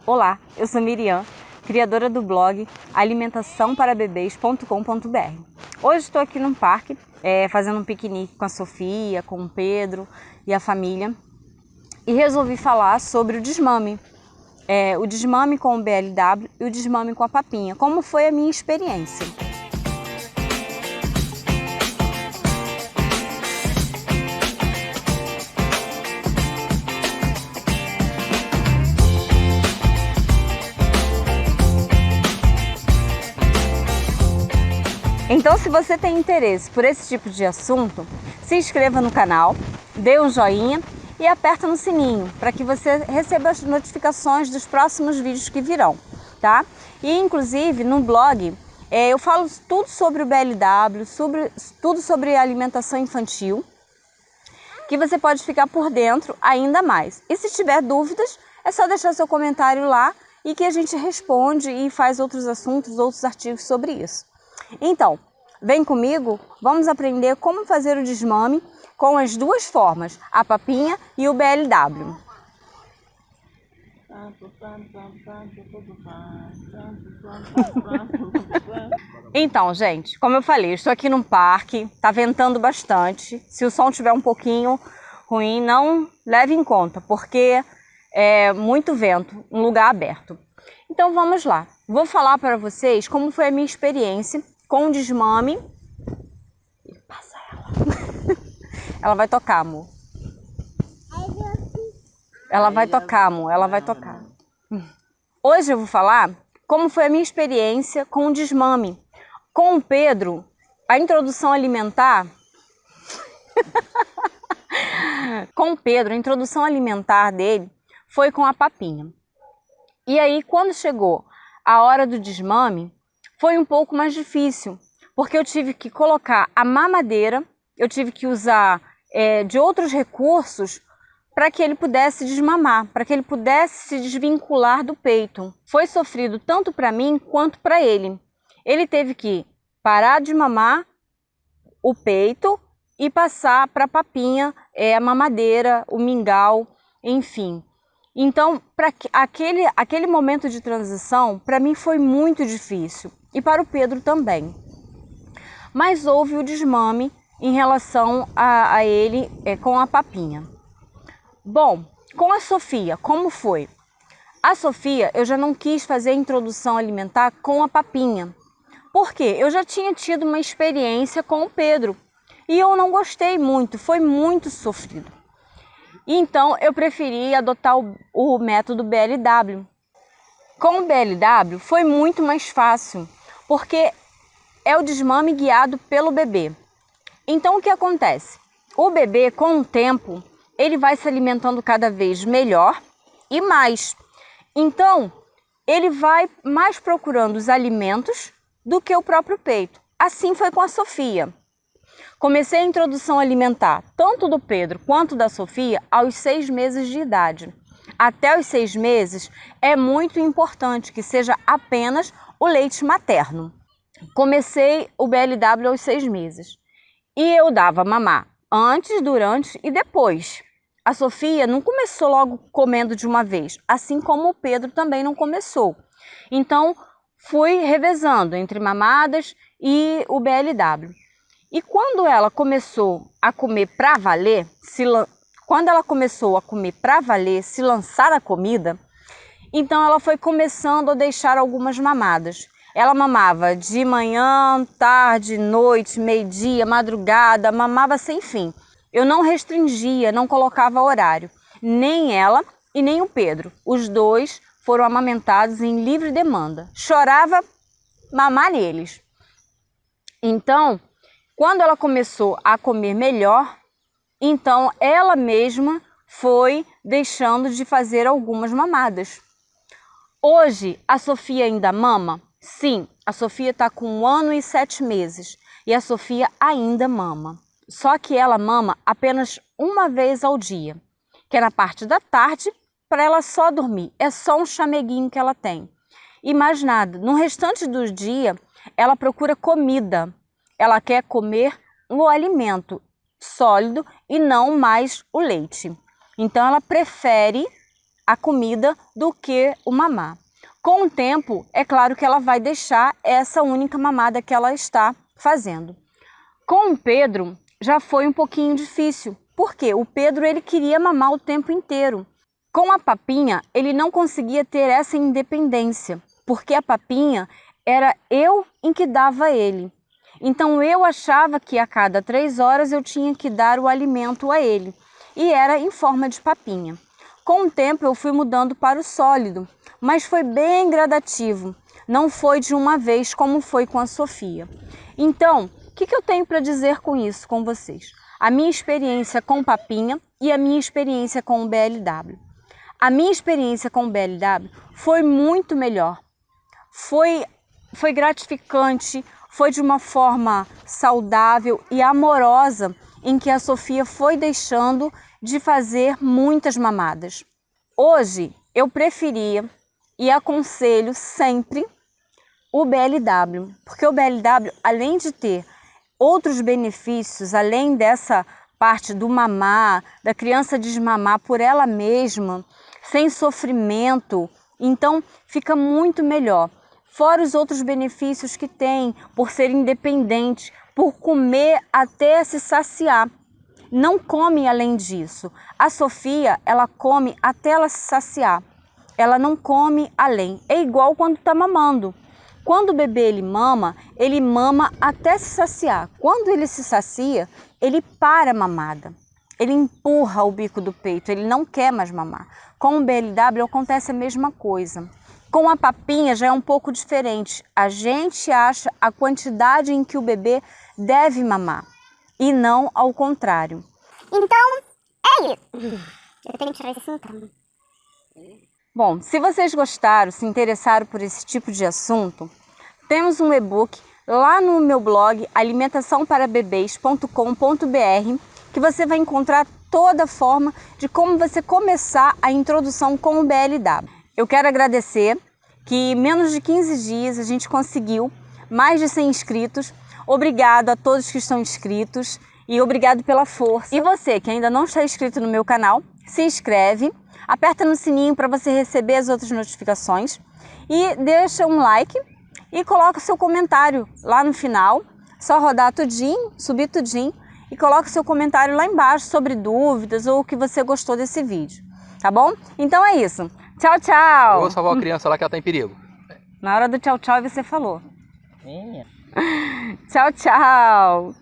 Olá, eu sou Miriam, criadora do blog alimentaçãoparabebês.com.br. Hoje estou aqui num parque, fazendo um piquenique com a Sofia, com o Pedro e a família, e resolvi falar sobre o desmame. O desmame com o BLW e o desmame com a papinha. Como foi a minha experiência? Então, se você tem interesse por esse tipo de assunto, se inscreva no canal, dê um joinha e aperta no sininho para que você receba as notificações dos próximos vídeos que virão, tá? E inclusive no blog eu falo tudo sobre o BLW, tudo sobre alimentação infantil, que você pode ficar por dentro ainda mais. E se tiver dúvidas, é só deixar seu comentário lá e que a gente responde e faz outros assuntos, outros artigos sobre isso. Então, vem comigo, vamos aprender como fazer o desmame com as duas formas, a papinha e o BLW. Então, gente, como eu falei, eu estou aqui num parque, tá ventando bastante. Se o som estiver um pouquinho ruim, não leve em conta, porque é muito vento, um lugar aberto. Então vamos lá, vou falar para vocês como foi a minha experiência com o desmame. Passa ela. Ela vai tocar, amor. Ela vai tocar, amor. Ela vai tocar. Hoje eu vou falar como foi a minha experiência com o desmame. Com o Pedro, a introdução alimentar... Com o Pedro, a introdução alimentar dele foi com a papinha. E aí, quando chegou a hora do desmame, foi um pouco mais difícil, porque eu tive que colocar a mamadeira, eu tive que usar de outros recursos para que ele pudesse desmamar, para que ele pudesse se desvincular do peito. Foi sofrido tanto para mim quanto para ele. Ele teve que parar de mamar o peito e passar para a papinha, a mamadeira, o mingau, enfim. Então, para aquele momento de transição, para mim foi muito difícil e para o Pedro também. Mas houve o desmame em relação a ele com a papinha. Bom, com a Sofia, como foi? A Sofia, eu já não quis fazer a introdução alimentar com a papinha. Por quê? Eu já tinha tido uma experiência com o Pedro e eu não gostei muito, foi muito sofrido. Então, eu preferi adotar o método BLW. Com o BLW foi muito mais fácil, porque é o desmame guiado pelo bebê. Então, o que acontece? O bebê, com o tempo, ele vai se alimentando cada vez melhor e mais. Então, ele vai mais procurando os alimentos do que o próprio peito. Assim foi com a Sofia. Comecei a introdução alimentar, tanto do Pedro quanto da Sofia, aos 6 meses de idade. Até os 6 meses é muito importante que seja apenas o leite materno. Comecei o BLW aos 6 meses. E eu dava mamar antes, durante e depois. A Sofia não começou logo comendo de uma vez, assim como o Pedro também não começou. Então, fui revezando entre mamadas e o BLW. E quando ela começou a comer para valer, se lançar a comida, então ela foi começando a deixar algumas mamadas. Ela mamava de manhã, tarde, noite, meio-dia, madrugada, mamava sem fim. Eu não restringia, não colocava horário. Nem ela e nem o Pedro. Os dois foram amamentados em livre demanda. Chorava mamar neles. Então, quando ela começou a comer melhor, então ela mesma foi deixando de fazer algumas mamadas. Hoje, a Sofia ainda mama? Sim, a Sofia está com 1 ano e 7 meses e a Sofia ainda mama. Só que ela mama apenas uma vez ao dia, que é na parte da tarde, para ela só dormir. É só um chameguinho que ela tem. E mais nada. No restante do dia, ela procura comida. Ela quer comer o alimento sólido e não mais o leite. Então, ela prefere a comida do que o mamar. Com o tempo, é claro que ela vai deixar essa única mamada que ela está fazendo. Com o Pedro, já foi um pouquinho difícil, porque o Pedro ele queria mamar o tempo inteiro. Com a Papinha, ele não conseguia ter essa independência, porque a Papinha era eu em que dava ele. Então eu achava que a cada 3 horas eu tinha que dar o alimento a ele, e era em forma de papinha. Com o tempo eu fui mudando para o sólido, mas foi bem gradativo, não foi de uma vez como foi com a Sofia. Então, o que eu tenho para dizer com isso com vocês? A minha experiência com o Papinha e a minha experiência com o BLW. A minha experiência com o BLW foi muito melhor, foi gratificante, foi de uma forma saudável e amorosa em que a Sofia foi deixando de fazer muitas mamadas. Hoje eu preferia e aconselho sempre o BLW, porque o BLW, além de ter outros benefícios, além dessa parte do mamar, da criança desmamar por ela mesma, sem sofrimento, então fica muito melhor. Fora os outros benefícios que tem por ser independente, por comer até se saciar. Não come além disso. A Sofia, ela come até ela se saciar. Ela não come além. É igual quando está mamando. Quando o bebê ele mama até se saciar. Quando ele se sacia, ele para a mamada. Ele empurra o bico do peito, ele não quer mais mamar. Com o BLW acontece a mesma coisa. Com a Papinha já é um pouco diferente. A gente acha a quantidade em que o bebê deve mamar e não ao contrário. Então, é isso. Eu tenho que tirar esse assunto. Bom, se vocês gostaram, se interessaram por esse tipo de assunto, temos um e-book lá no meu blog alimentaçãoparabebês.com.br que você vai encontrar toda a forma de como você começar a introdução com o BLW. Eu quero agradecer que em menos de 15 dias a gente conseguiu mais de 100 inscritos. Obrigado a todos que estão inscritos e obrigado pela força. E você que ainda não está inscrito no meu canal, se inscreve, aperta no sininho para você receber as outras notificações e deixa um like e coloca o seu comentário lá no final. Só rodar tudinho, subir tudinho e coloca o seu comentário lá embaixo sobre dúvidas ou o que você gostou desse vídeo, tá bom? Então é isso. Tchau, tchau! Eu vou salvar a criança lá que ela tá em perigo. Na hora do tchau, tchau você falou. Tchau, tchau!